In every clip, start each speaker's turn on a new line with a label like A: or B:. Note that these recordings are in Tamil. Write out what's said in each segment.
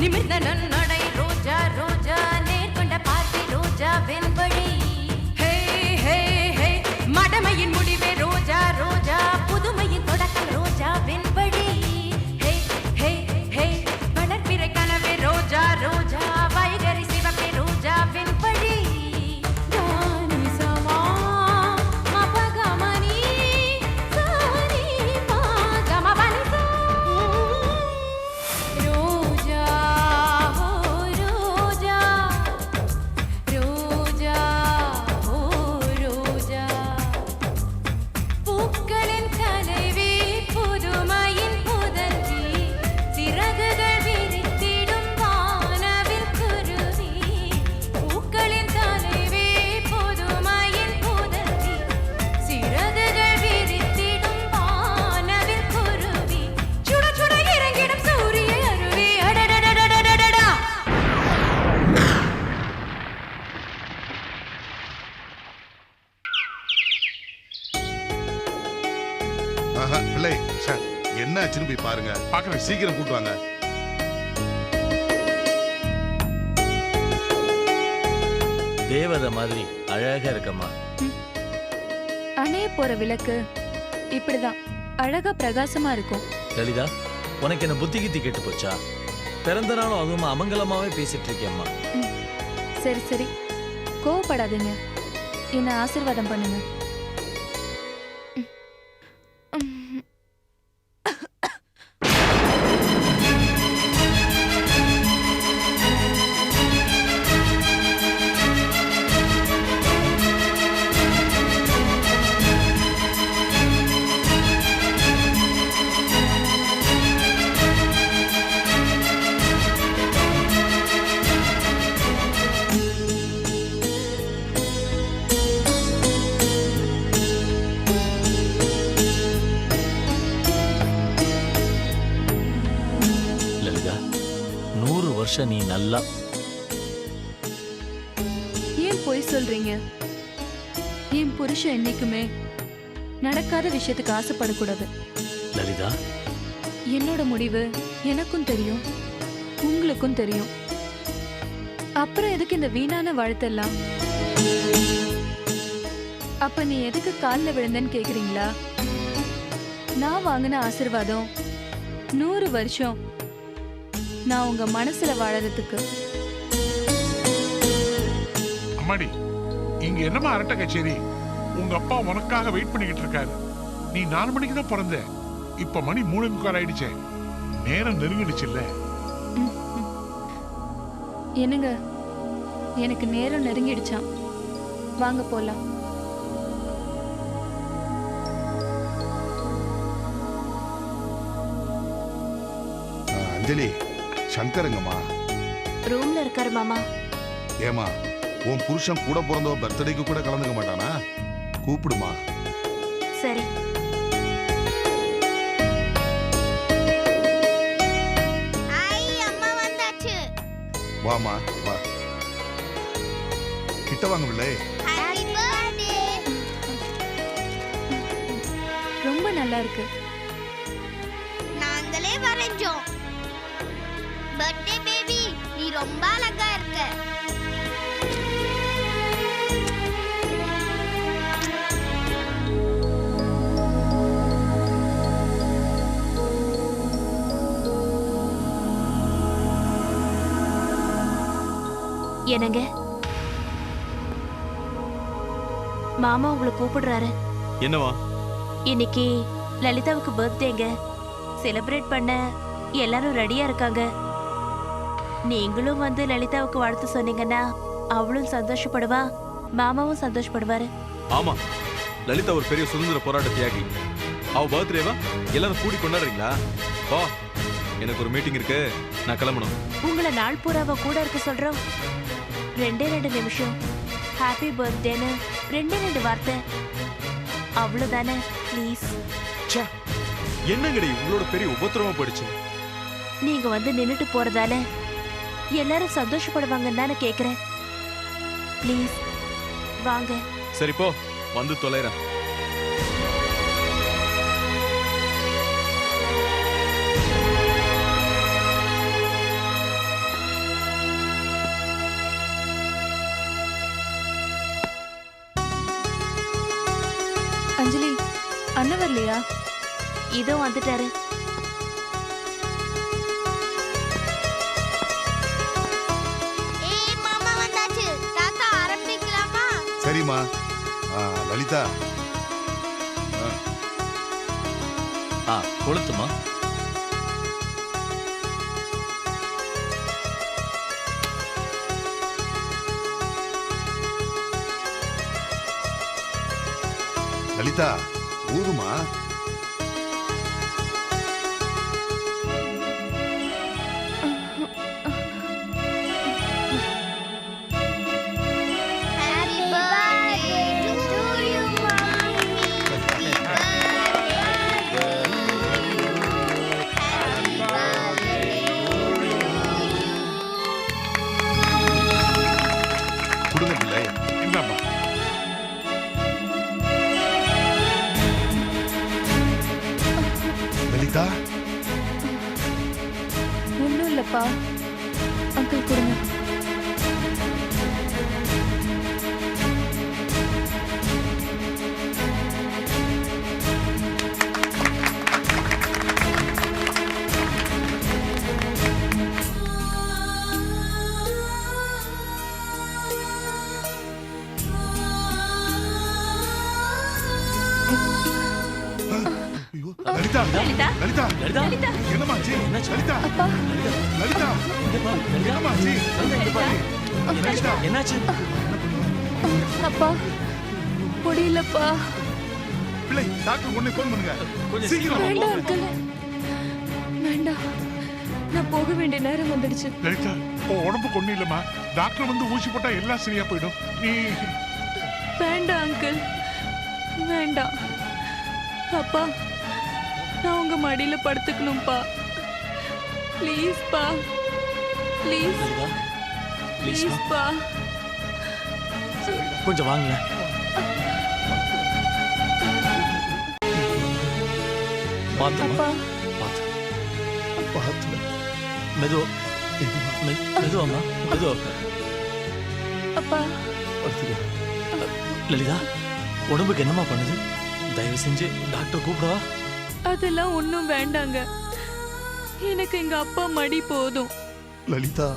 A: நிமிர்ந்த நன்னடை ரோஜா ரோஜா நேர்கொண்ட பார்வை ரோஜா வெண்பழி ஹே ஹே ஹே மடமையின் முடிவே ரோஜா ரோஜா புதுமையின் தொடக்கம் ரோஜா வெண்பழி ஹே ஹே ஹே வளர்பிறை கனவே ரோஜா ரோஜா வைகரி சிவப்பே ரோஜா வெண்பழி
B: பிள்ளை என்ன ஆச்சுன்னு போய் பாருங்க. பாக்குறேன், சீக்கிரம் கூட்டு வாங்க.
C: தேவதை மாதிரி அழகா இருக்கம்மா.
D: அணைய போற விளக்கு இப்படிதான் அழகா பிரகாசமா இருக்கும்.
C: லலிதா, உனக்கு என்ன புத்தி கித்தி கெட்டு போச்சா? பிறந்த நாளும் அதுவும் அமங்கலமாவே பேசிட்டு இருக்கேம்மா.
D: சரி சரி, கோவப்படாதீங்க, என்ன ஆசீர்வாதம் பண்ணுங்க.
C: நீ நல்லா
D: ஏன் பொய் சொல்றீங்க? என் புருஷன் என்னைக்குமே நடக்காத விஷயத்துக்கு ஆசைப்படக்கூடாது.
C: லலிதா,
D: என்னோட முடிவு எனக்கும் தெரியும், உங்களுக்கும் தெரியும். அப்புறம் எதுக்கு இந்த வீணான வாழ்த்தெல்லாம்? அப்ப நீ எதுக்கு காலில் விழுந்தன்னு கேக்குறீங்களா? நான் வாங்கின ஆசீர்வாதம் 100 வருஷம் நான் உங்க மனசுல வாழறதுக்கு.
E: அம்மாடி, இங்க என்னமா அரட்டை கச்சேரி? உங்க அப்பா உனக்காக வெயிட் பண்ணிக்கிட்டு இருக்காரு. நீ 4 மணிக்கு தான் பிறந்த, இப்ப மணி 3:45 ஆயிடுச்சே. நேரம் நெருங்கிடுச்சு இல்ல?
D: என்னங்க, எனக்கு நேரம் நெருங்கிடுச்சான். வாங்க போலாம்.
B: அஞ்சலி, சங்கருங்கம்மா
F: ரூம்ல இருக்காரு மாமா.
B: ஏமா, உன் புருஷன் கூட பிறந்தவ பர்த்டேக்கு கூட கலந்துக்க மாட்டானா? கூப்பிடுமா.
F: சரி. அம்மா வந்தாச்சு.
B: வாமா வா, கிட்ட வாங்க பிள்ளை.
D: ரொம்ப நல்லா இருக்கு.
F: நாங்களே வரைஞ்சோம். பர்த்டே பேபி, நீ ரொம்ப அழகா இருக்க. என்னங்க, மாமா உங்களை கூப்பிடுறாரு.
C: என்னவா?
F: இன்னைக்கு லலிதாவுக்கு பர்த்டேங்க. செலிப்ரேட் பண்ண எல்லாரும் ரெடியா இருக்காங்க. நீங்களும் வந்து லலிதாவுக்கு வாழ்த்து சொன்னீங்கன்னா அவளும் சந்தோஷப்படுவா, மாமாவும் சந்தோஷப்படுவாரு.
G: ஆமா, லலிதா ஒரு பெரிய சுதந்திர போராட்ட தியாகி. அவ பர்த்டேவா எல்லாரும் கூடி கொண்டாடுறீங்களா? வா, எனக்கு ஒரு மீட்டிங் இருக்கு, நான் கிளம்பணும்.
F: உங்களை நாள் பூராவ கூட இருக்க சொல்றோம். 2 நிமிஷம் ஹாப்பி பர்த்டேன்னு 2 வார்த்தை அவ்வளவுதானே, ப்ளீஸ்.
G: என்னங்கடி உங்களோட பெரிய உபத்திரமா போயிடுச்சு.
F: நீங்க வந்து நின்னுட்டு போறதால எல்லாரும் சந்தோஷப்படுவாங்கன்னு தானே கேக்குறேன். ப்ளீஸ் வாங்க.
G: சரி போ, வந்து தொலைறேன்.
D: இல்லையா?
F: இதோ வந்துட்டாரு.
B: சரிம்மா. லலிதா,
C: கொளுத்துமா.
B: லலிதா ஊதுமா. கொடுங்க பிள்ளை.
E: இந்தாம்மா.
B: லலிதா,
D: ஒன்றும் இல்லைப்பா. அங்கிள் கொடுங்க.
B: ஐயோ, லலிதா,
F: லலிதா,
B: லலிதா,
C: லலிதா,
B: என்னம்மா ஆச்சு?
C: என்னாச்சு?
B: லலிதா,
D: அப்பா,
B: லலிதா,
C: இங்கப்பா, லலிதா,
B: என்னம்மா ஆச்சு?
C: லலிதா, என்னாச்சு?
D: அப்பா முடியலப்பா.
B: பிள்ளை, டாக்டர் உடனே ஃபோன் பண்ணுங்க.
C: கொஞ்சம்
B: சீக்கிரம்.
D: வேண்டாம் அங்கிள், வேண்டாம். நான் போக வேண்டிய நேரம் வந்துடுச்சு.
E: லலிதா, உன் உடம்புக்கு ஒண்ணும் இல்லம்மா. டாக்டர் வந்து ஊசி போட்டா எல்லாம் சரியா போயிடும். நீ
D: வேண்டாம் அங்கிள், வேண்டாம். அப்பா, நான் உங்க மடியில படுத்துக்கணும்ப்பா. ப்ளீஸ்ப்பா, ப்ளீஸ்,
C: லலிதா, ப்ளீஸ்மா,
D: ப்ளீஸ்ப்பா.
C: கொஞ்சம் வாங்க.
D: அப்பா,
C: பார்த்து மெதுவா, மெதுவாம்மா, மெதுவா.
D: அப்பா,
C: லலிதா, உடம்புக்கு என்னம்மா பண்ணுது? தயவு செஞ்சு டாக்டர் கூப்பிடவா?
D: அதெல்லாம் ஒன்றும் வேண்டாங்க. எனக்கு எங்க அப்பா மடி போதும்.
B: லலிதா,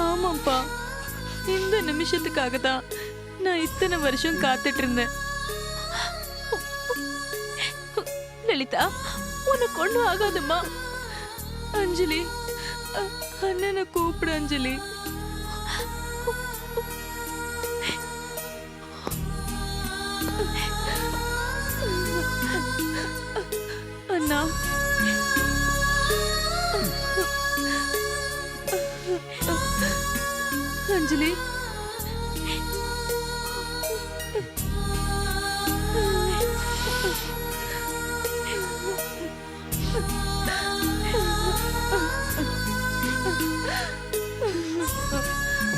D: ஆமாப்பா, இந்த நிமிஷத்துக்காக தான் நான் இத்தனை வருஷம் காத்துட்டு இருந்தேன். லலிதா, உனக்கு ஒண்ணும் ஆகாதும்மா. அஞ்சலி, அண்ணனை கூப்பிடு அஞ்சலி. அண்ணா, அஞ்சலி,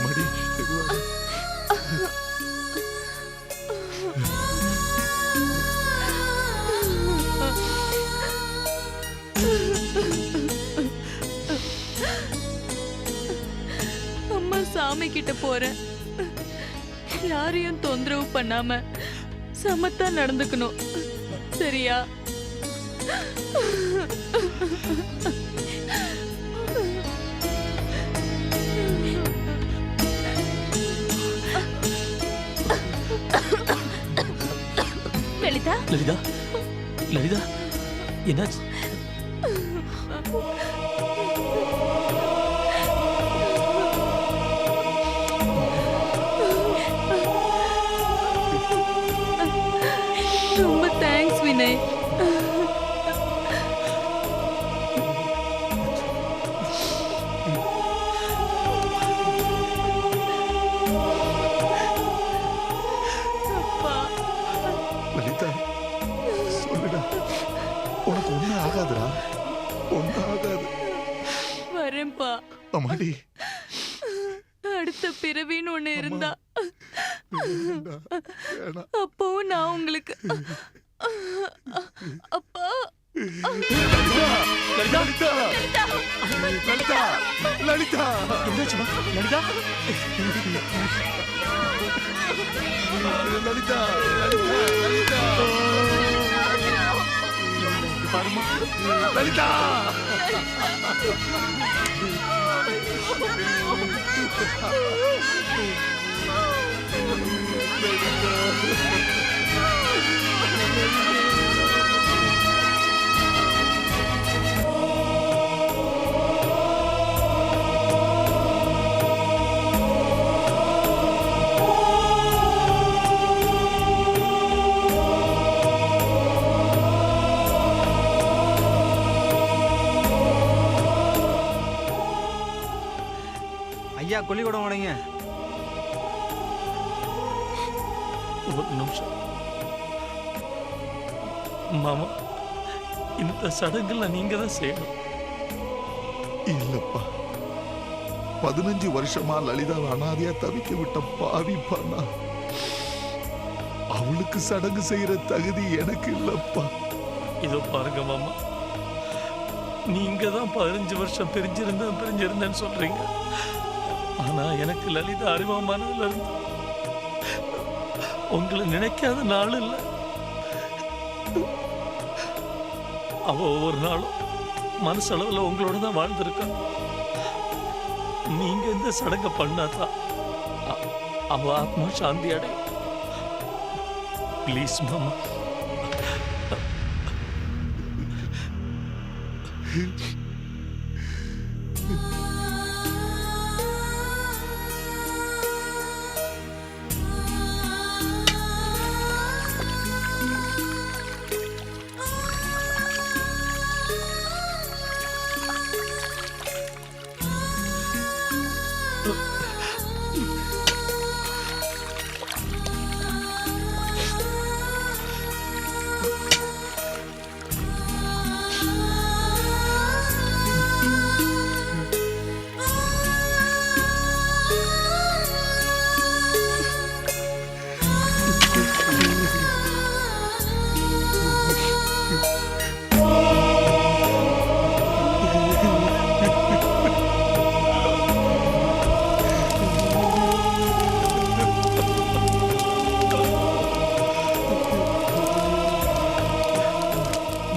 B: மடி மெதுவா.
D: அம்மா சாமி கிட்ட போறேன். யாரையும் தொந்தரவு பண்ணாம சமத்தா நடந்துக்கணும், சரியா?
F: லலிதா,
C: லலிதா, லலிதா, என்னாச்சு?
D: ரொம்ப தேங்க்ஸ் வினய். அப்பா,
B: லலிதா, சொல்லுடா. உனக்கு ஒண்ணும் ஆகாதுடா, ஒண்ணும் ஆகாது.
D: வரேன்ப்பா.
B: அம்மாடி,
D: அடுத்த பிறவின்னு ஒண்ணு இருந்தா
B: வேண்டாம், வேணாம்.
D: அப்பவும் நான் உங்களுக்கு அப்பா.
B: லலிதா, லலிதா, லலிதா, லலிதா.
C: என்னாச்சுமா? லலிதா,
B: லலிதா, லலிதா, லலிதா.
C: பாருமா லலிதா.
H: ஐயா கொல்லிக்கூடம் உடைங்க.
C: ஒரு நிமிஷம் மாமா, இந்த சடங்குல நீங்க தான் செய்யணும்.
B: இல்லப்பா, 15 வருஷமா லலிதா அனாதையா தவிக்க விட்ட பாவி பண்ணா. அவளுக்கு சடங்கு செய்யற தகுதி எனக்கு இல்லப்பா.
C: இதோ பாருங்க மாமா, நீங்க தான் 15 வருஷம் பிரிஞ்சிருந்தேன்னு சொல்றீங்க. ஆனா எனக்கு லலிதா அறிமுகமானதுல இருந்து உங்களை நினைக்காத நாள் இல்லை. அவ ஒவ்வொரு நாளும் மனசளவுல உங்களோட தான் வாழ்ந்திருக்கா. நீங்க இந்த சடங்கை பண்ணாதான் அவ ஆத்மா சாந்தி அடை. ப்ளீஸ் மாமா.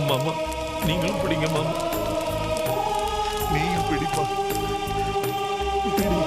C: மாமா நீங்களும் பிடிங்க மாமா.
B: நீயும் பிடிப்பா. பிடி.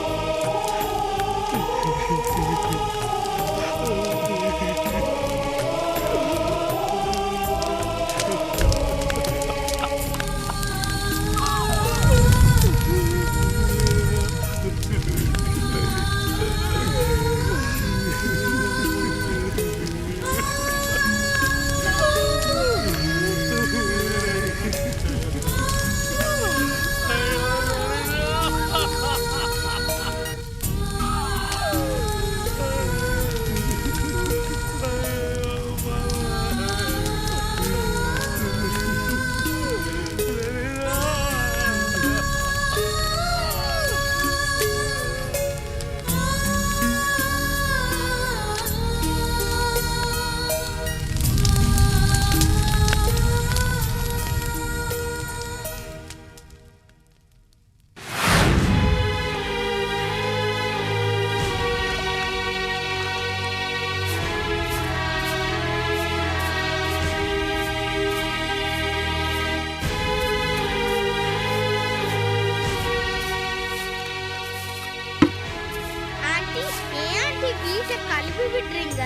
I: விடுறீங்க?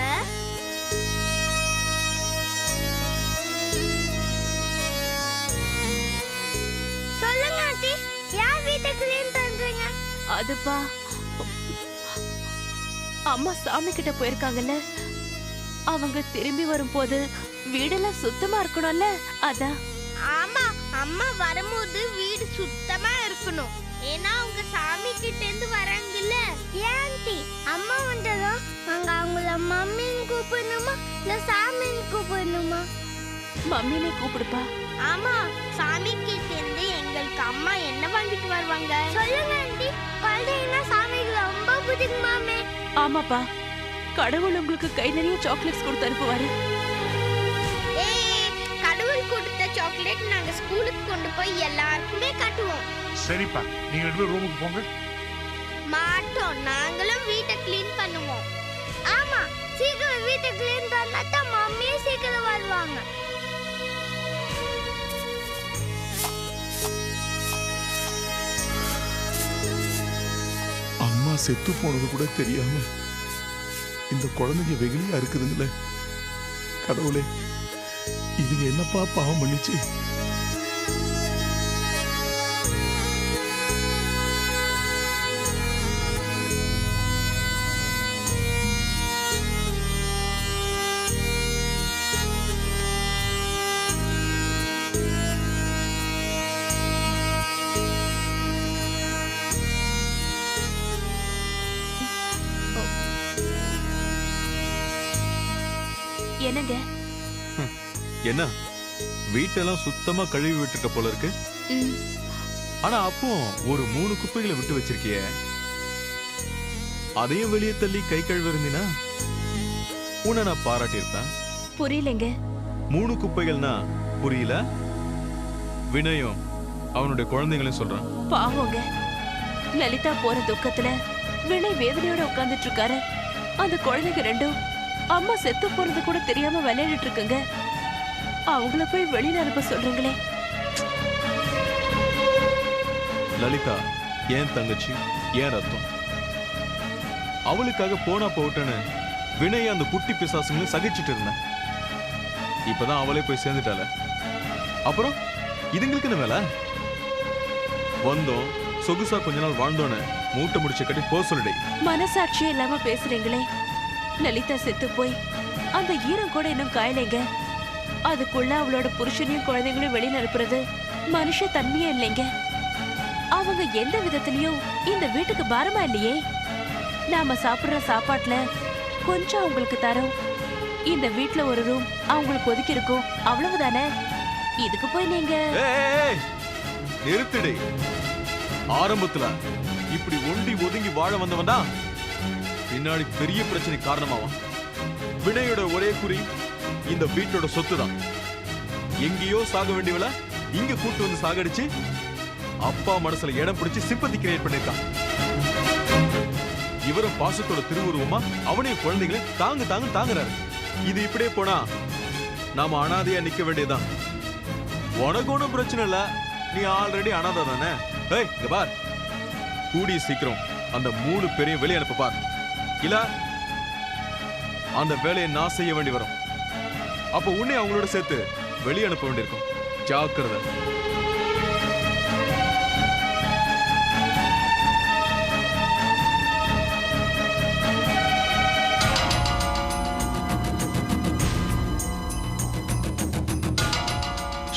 I: சொல்லுங்க ஆண்டி, யார் வீட்டை கிளீன் பண்றீங்க?
F: அதுப்பா அம்மா சாமி கிட்ட போயிருக்காங்கல்ல, அவங்க திரும்பி வரும்போது வீடெல்லாம் சுத்தமா இருக்கணும்ல, அதான்.
I: ஆமா, அம்மா வரும்போது வீடு சுத்தமா இருக்கணும். ஏன்னா அவங்க சாமி கிட்ட இருந்து வராங்கல்ல. ஆண்டி, அம்மா வந்ததும் நாங்க அவங்கள மம்மின்னு கூப்பிடணுமா இல்ல சாமின்னு கூப்பிடணுமா?
F: மம்மினே கூப்பிடுப்பா.
I: ஆமா, சாமி கிட்ட இருந்து எங்களுக்கு அம்மா என்ன வாங்கிட்டு வருவாங்க? சொல்லுங்க ஆண்டி, குழந்தைங்கன்னா சாமிக்கு ரொம்ப பிடிக்குமாமே.
F: ஆமாப்பா, கடவுள் உங்களுக்கு கை நிறைய சாக்லேட்ஸ் கொடுத்து அனுப்புவாரு.
I: கடவுள் கொடுத்த சாக்லேட் நாங்க ஸ்கூலுக்கு கொண்டு போய் எல்லாருக்குமே காட்டுவோம்.
E: சரிப்பா, நீங்க 2 பேரும் ரூமுக்கு போங்க.
I: மாட்டோம், நாங்களும் வீட்டை க்ளீன் பண்ணுவோம். ஆமா, சீக்கிரம் வீட்டை க்ளீன் பண்ணா தான் மம்மியே சீக்கிரம் வருவாங்க.
B: செத்து போனது கூட தெரியாம இந்த குழந்தைங்க வெகுளியா இருக்குதுங்களே. கடவுளே, இதுங்க என்னப்பா பாவம் பண்ணிச்சு?
F: என்னங்க?
G: என்ன வீட்டெல்லாம் சுத்தமா கழுவி விட்டுருக்க போல இருக்கு. ஆனா அப்போ ஒரு 3 குப்பைகளை விட்டு வச்சிருக்கியே, அதையும் வெளியே தள்ளி கை கழுவி இருந்தீனா உன்னை நான் பாராட்டியிருப்பேன்.
F: புரியலங்க.
G: 3 குப்பைகள்னா புரியல? வினயம் அவனுடைய குழந்தைங்களையும் சொல்றான்.
F: பாவங்க, லலிதா போற துக்கத்துல வினய் வேதனையோட உட்கார்ந்துட்டு இருக்காரு. அந்த குழந்தைங்க ரெண்டும் அம்மா செத்து போறது கூட தெரியாம விளையாடிட்டு இருக்குங்க. அவங்கள போய் வெளியில அனுப்ப சொல்றீங்களே.
G: லலிதா ஏன் தங்கச்சி, ஏன் ரத்தம். அவளுக்காக போனா போட்டுன்னு வினய் அந்த குட்டி பிசாசுங்களும் சகிச்சுட்டு இருந்தேன். இப்பதான் அவளே போய் சேர்ந்துட்டால. அப்புறம் இதுங்களுக்கு என்ன வேலை? வந்தோம், சொகுசா கொஞ்ச நாள் வாழ்ந்தோன்னு மூட்டை முடிச்சு கட்டி போ சொல்லிடு.
F: மனசாட்சியே இல்லாம பேசுறீங்களே. லலிதா செத்து போய் அந்த ஈரம் கூட இன்னும் காயலைங்க. அதுக்குள்ள அவளோட புருஷனையும் குழந்தைங்களையும் வெளியில அனுப்புறது மனுஷ தன்மையே இல்லைங்க. அவங்க எந்த விதத்திலயும் இந்த வீட்டுக்கு பாரமா இல்லையே. நாம சாப்பிடுற சாப்பாட்டுல கொஞ்சம் அவங்களுக்கு தரோம். இந்த வீட்டுல ஒரு ரூம் அவங்களுக்கு ஒதுக்கி இருக்கும், அவ்வளவுதானே. இதுக்கு போய் நீங்க
G: நிறுத்திடு. ஆரம்பத்துல இப்படி ஒண்டி ஒதுங்கி வாழ வந்தவன் தான் பின்னாடி பெரிய பிரச்சனை காரணமாவான். வினயோட ஒரே குறி இந்த வீட்டோட சொத்து தான். எங்கேயோ சாக வேண்டியவள இங்க கூட்டு வந்து சாகடிச்சு அப்பா மனசுல இடம் பிடிச்சு சிம்பத்தி கிரியேட் பண்ணிருக்கான். இவரும் பாசத்தோட திருவுருவமா அவனையும் குழந்தைகளை தாங்குறாரு. இது இப்படியே போனா நாம அனாதையா நிக்க வேண்டியதுதான். உனக்கு ஒன்றும் பிரச்சனை இல்ல, நீ ஆல்ரெடி அனாதை தானே. இங்க பார், கூடிய சீக்கிரம் அந்த 3 பேரையும் வெளியே அனுப்ப பார். இல்ல அந்த வேலையை நான் செய்ய வேண்டி வரும். அப்ப உன்னை அவங்களோட சேர்த்து வெளியே அனுப்ப வேண்டியிருக்கும். ஜாக்கிரதை.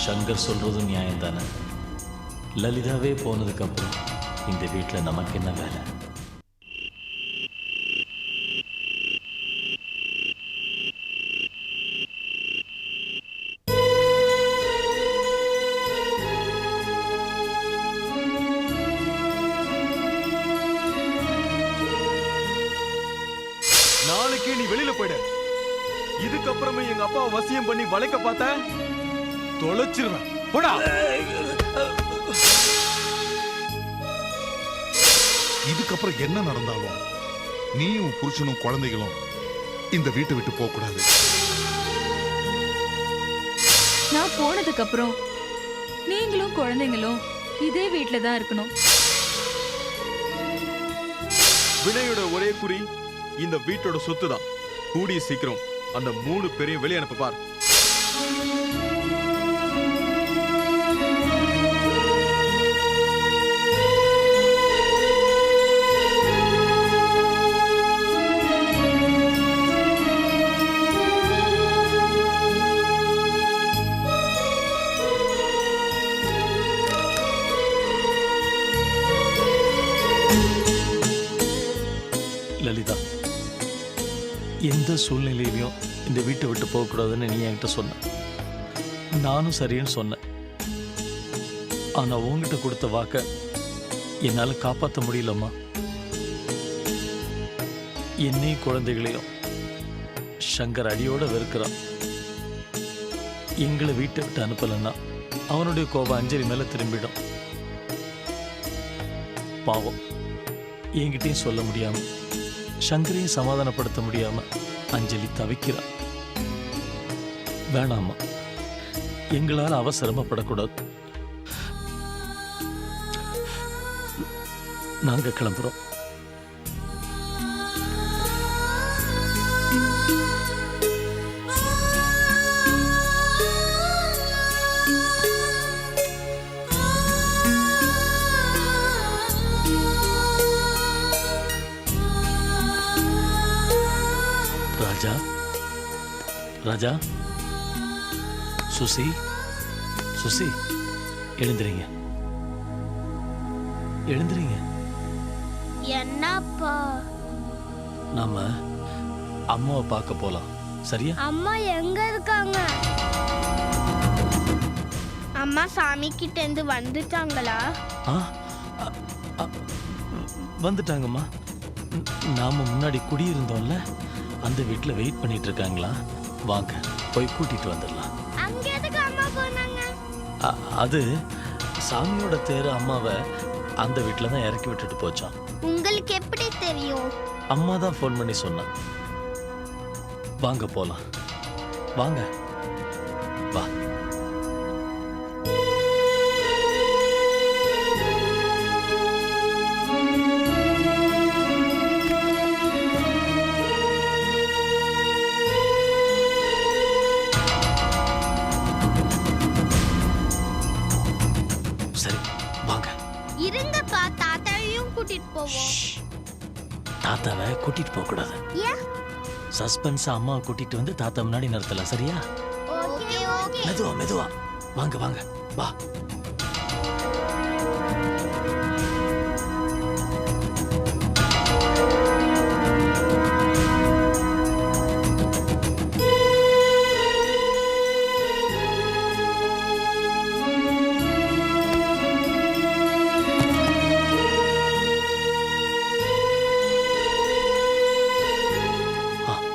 C: சங்கர் சொல்றதும் நியாயம் தானே. லலிதாவே போனதுக்கு அப்புறம் இந்த வீட்டில் நமக்கு என்ன வேலை?
G: நாளைக்கே நீ வெளியில போயிட. இதுக்கப்புறமே எங்க அப்பா வசியம் பண்ணி வளைக்க பார்த்த தொலைச்சிருவேன். போடா.
B: இதுக்கப்புறம் என்ன நடந்தாலும் நீயும் புருஷனும் குழந்தைகளும் இந்த வீட்டை விட்டு போக கூடாது.
D: நான் போனதுக்கு அப்புறம் நீங்களும் குழந்தைங்களும் இதே வீட்ல தான் இருக்கணும்.
G: வினயோட ஒரே குறி இந்த வீட்டோட சொத்து தான். கூடிய சீக்கிரம் அந்த 3 பேரையும் வெளியே அனுப்ப பார்.
C: லலிதா, எந்த சூழ்நிலையிலையும் இந்த வீட்டை விட்டு போகக்கூடாதுன்னு நீ என்கிட்ட சொன்ன. நானும் சரின்னு சொன்னேன். ஆனா உங்ககிட்ட கொடுத்த வாக்க என்னால காப்பாற்ற முடியலம்மா. என்னையும் குழந்தைகளையும் சங்கர் அடியோட வெறுக்கிறான். எங்களை வீட்டை விட்டு அனுப்பலன்னா அவனுடைய கோபம் அஞ்சலி மேல திரும்பிடும். பாவம், என்கிட்டையும் சொல்ல முடியாம சங்கரையும் சமாதானப்படுத்த முடியாம அஞ்சலி தவிக்கிறான். வேணாமா, எங்களால் அவசரப்படக்கூடாது. நாங்க கிளம்புறோம். ராஜா ராஜா சுசி சுசி எழுந்திரீங்க எழுந்திரீங்க.
I: என்னப்பா?
C: நாம அம்மாவை பார்க்க போலாம், சரியா?
I: அம்மா எங்க இருக்காங்க? அம்மா சாமி கிட்ட இருந்து வந்துட்டாங்களா?
C: ஆ வந்துட்டாங்கம்மா. நாம முன்னாடி குடியிருந்தோம்ல, அந்த வீட்டில் வெயிட் பண்ணிட்டு இருக்காங்களா. வாங்க போய் கூட்டிட்டு வந்துடலாம்.
I: அங்க எதுக்கு அம்மா போனாங்க?
C: அது சாமியோட தேர் அம்மாவை அந்த வீட்டில் தான் இறக்கி விட்டுட்டு போச்சான்.
I: உங்களுக்கு எப்படி தெரியும்?
C: அம்மா தான் ஃபோன் பண்ணி சொன்னான். வாங்க போலாம், வாங்க வா. சரி வாங்க.
I: இருங்கப்பா, தாத்தாவையும் கூட்டிட்டு போவோம்.
C: தாத்தாவை கூட்டிட்டு போக கூடாது.
I: ஏன்?
C: சஸ்பென்ஸ் அம்மாவை கூட்டிட்டு வந்து தாத்தா முன்னாடி நிறுத்தல, சரியா?
I: Okay okay.
C: மெதுவா மெதுவா வாங்க வாங்க வா.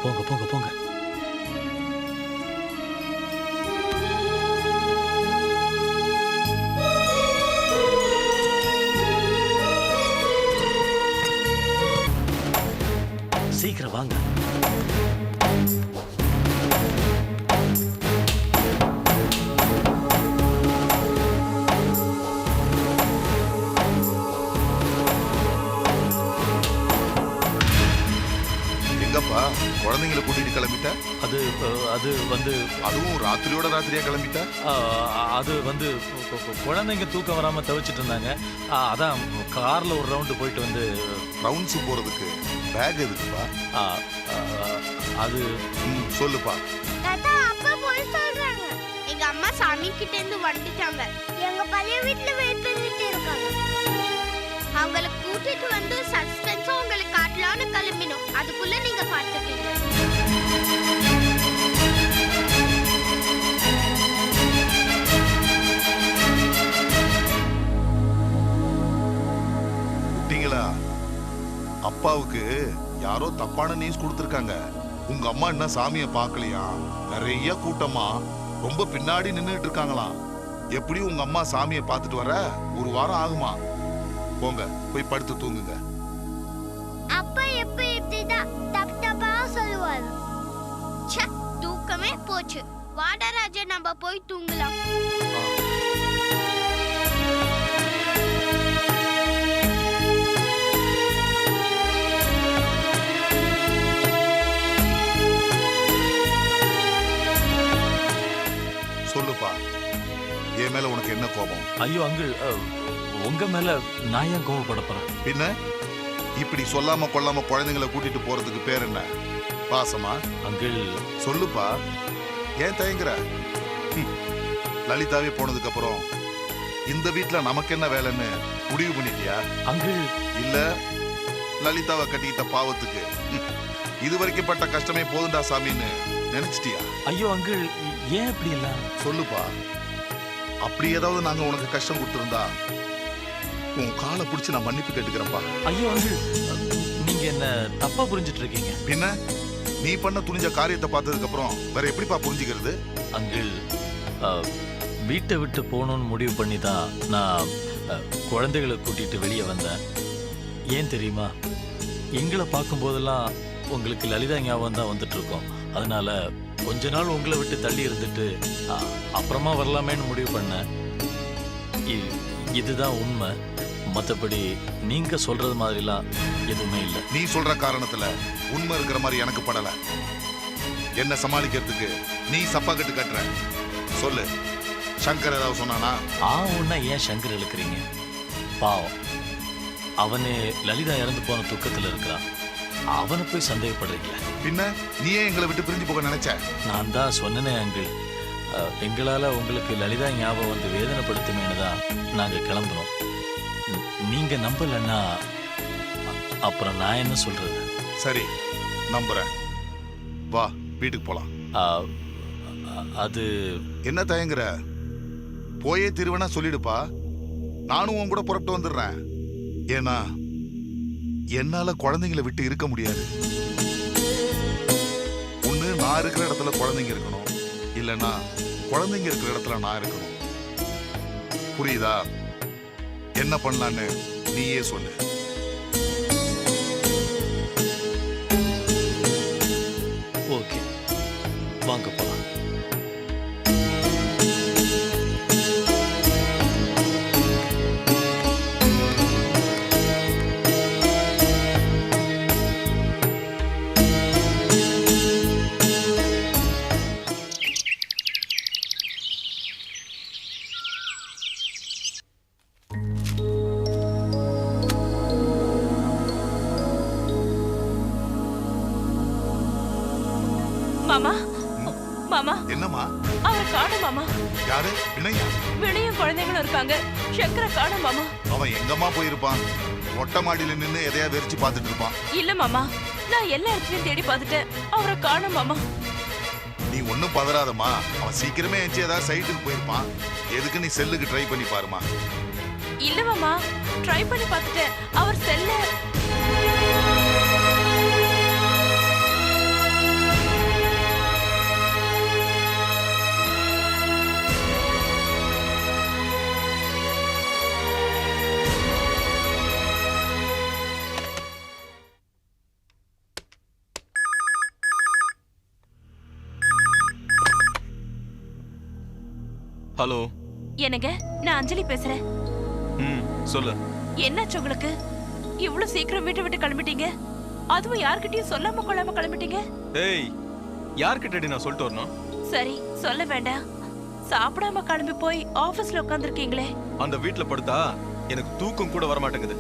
C: போங்க போங்க போங்க. சீக்கிரம் வாங்க.
B: எங்கப்பா குழந்தைங்களை கூட்டிட்டு கிளம்பிட்ட?
C: அது அது வந்து
B: அதுவும் ராத்திரியோட ராத்திரியா கிளம்பிட்ட?
C: அது வந்து குழந்தைங்க தூக்கம் வராம தவிச்சிட்டு இருந்தாங்க. அதான் கார்ல ஒரு ரவுண்டு போயிட்டு வந்து.
B: ரவுண்ட்ஸ் போறதுக்கு பேக் எதுக்குப்பா?
C: அது
B: சொல்லுப்பா.
I: தாத்தா, அப்பா போய் சொல்றாங்க. எங்க அம்மா சாமி கிட்ட இருந்து வந்துட்டாங்க. எங்க பழைய வீட்ல வெயிட் பண்ணிட்டு இருக்காங்க. அவங்கள கூட்டிட்டு வந்து சஸ்பென்ஸா உங்களுக்கு காட்டலாம்னு கிளம்பினோம். அதுக்குள்ள நீங்க பார்த்துட்டீங்க.
B: குட்டிங்களா, அப்பாவுக்கு யாரோ தப்பான நியூஸ் கொடுத்துருக்காங்க. உங்க அம்மா என்ன சாமியை பார்க்கலையா? நிறைய கூட்டமா ரொம்ப பின்னாடி நின்றுட்டு இருக்காங்களாம். எப்படி உங்க அம்மா சாமியை பார்த்துட்டு வர 1 வாரம் ஆகுமா? போங்க போய் படுத்து தூங்குங்க.
I: அப்பா எப்ப இப்படிதான் தப்பு தப்பா சொல்லுவாரு. ச்சே, தூக்கமே போச்சு. வாடா ராஜா, நம்ம போய் தூங்கலாம்.
B: சொல்லுப்பா, என் மேல உனக்கு என்ன கோபம்?
C: ஐயோ அங்கிள், உங்க மேல நான் ஏன் கோவப்பட போறேன்?
B: பின்ன இப்படி சொல்லாம கொள்ளாம குழந்தைங்களை கூட்டிட்டு போறதுக்கு பேர் என்ன? பாசமா?
C: அங்கிள்
B: சொல்லுப்பா, ஏன் தயங்குற? லலிதாவே போனதுக்கு அப்புறம் இந்த வீட்ல நமக்கு என்ன வேலைன்னு முடிவு பண்ணிட்டியா?
C: அங்கிள்
B: இல்ல லலிதாவை கட்டிக்கிட்ட பாவத்துக்கு இது வரைக்கும் பட்ட கஷ்டமே போதுண்டா சாமின்னு நினைச்சிட்டியா?
C: ஐயோ அங்கிள், ஏன் இப்படி எல்லாம்?
B: சொல்லுப்பா, அப்படி ஏதாவது நாங்க உனக்கு கஷ்டம் கொடுத்திருந்தா உன் காலை பிடிச்சு நான் மன்னிப்பு கேட்டுக்கிறேன்ப்பா.
C: ஐயோ அங்கிள், நீங்க என்ன தப்பா புரிஞ்சிட்டு இருக்கீங்க.
B: பின்ன நீ பண்ண துணிஞ்ச காரியத்தை பார்த்ததுக்கு அப்புறம் வேற எப்படிப்பா புரிஞ்சுக்கிறது?
C: அங்கிள், வீட்டை விட்டு போகணும்னு முடிவு பண்ணி தான் நான் குழந்தைகளை கூட்டிட்டு வெளியே வந்தேன். ஏன் தெரியுமா? எங்களை பார்க்கும்போதெல்லாம் உங்களுக்கு லலிதா ஞாபகம் தான் வந்துட்டு இருக்கோம். அதனால கொஞ்ச நாள் உங்களை விட்டு தள்ளி இருந்துட்டு அப்புறமா வரலாமேன்னு முடிவு பண்ணேன். இதுதான் உண்மை. மற்றபடி நீங்க சொல்றது மாதிரிலாம் எதுவுமே இல்லை.
B: நீ சொல்ற காரணத்துல உண்மை இருக்கிற மாதிரி எனக்கு படல. என்ன சமாளிக்கிறதுக்கு நீ சப்பா கட்டு கட்டுற. சொல்லு, சங்கர் ஏதாவது சொன்னானா?
C: ஒன்னா ஏன் சங்கர் இழுக்கிறீங்க? பாவம், அவனே லலிதா இறந்து போன துக்கத்துல இருக்கிறான். அவனை போய் சந்தேகப்படுறீங்களே?
B: பின்ன நீ ஏன் எங்களை விட்டு பிரிஞ்சு போக நினைச்ச?
C: நான் தான் சொன்னனே அங்கிள், எங்களால் உங்களுக்கு லலிதா ஞாபகம் வந்து வேதனைப்படுத்துமேனு தான் நாங்கள் கிளம்புனோம். நீங்கள் நம்பலைன்னா அப்புறம் நான் என்ன சொல்கிறது?
B: சரி, நம்புறேன். வா, வீட்டுக்கு போலாம்.
C: அது
B: என்ன தயங்குற? போயே திருவனா சொல்லிடுப்பா. நானும் உன் கூட புறப்பட்டு வந்துடுறேன். ஏன்னா என்னால குழந்தைங்களை விட்டு இருக்க முடியாது. ஒண்ணு நான் இருக்கிற இடத்துல குழந்தைங்க இருக்கணும், இல்லைன்னா குழந்தைங்க இருக்கிற இடத்துல நான் இருக்கணும். புரியுதா? என்ன பண்ணலான்னு நீயே சொல்லு.
C: ஓகே, வாங்க போலாம்.
F: மாமா மாமா,
B: என்னம்மா?
F: அவரை காணும் மாமா.
B: யாரு? வினயா?
F: வினையும் குழந்தைங்களும் இருக்காங்க. சங்கரை காணும் மாமா.
B: அவன் எங்கம்மா போயிருப்பான்? மொட்டை மாடியில நின்னு எதையா வெறிச்சு பார்த்துட்டு இருப்பான்.
F: இல்ல மாமா, நான் எல்லா இடத்துலயும் தேடி பார்த்துட்டேன். அவரை காணும் மாமா.
B: நீ ஒன்னும் பதறாதம்மா. அவன் சீக்கிரமே எஞ்சி ஏதாவது சைட்டுக்கு போயிருப்பான். எதுக்கு நீ செல்லுக்கு ட்ரை பண்ணி பாருமா.
F: இல்ல மாமா, ட்ரை பண்ணி பார்த்துட்டேன். அவர் செல்ல
G: ஹலோ.
F: என்னங்க, நான் அஞ்சலி பேசுறேன்.
G: சொல்லு.
F: என்னாச்சு உங்களுக்கு? இவ்வளவு சீக்கிரம் வீட்டை விட்டு கிளம்பிட்டீங்க, அதுவும் யார்கிட்டயும் சொல்லாம கொள்ளாம கிளம்பிட்டீங்க.
G: ஏய், யார்கிட்டடி நான் சொல்லிட்டு வரணும்?
F: சரி, சொல்ல வேண்டாம். சாப்பிடாம கிளம்பி போய் ஆபீஸ்ல உட்கார்ந்திருக்கீங்களே.
G: அந்த வீட்ல படுத்தா எனக்கு தூக்கம் கூட வர மாட்டேங்குது.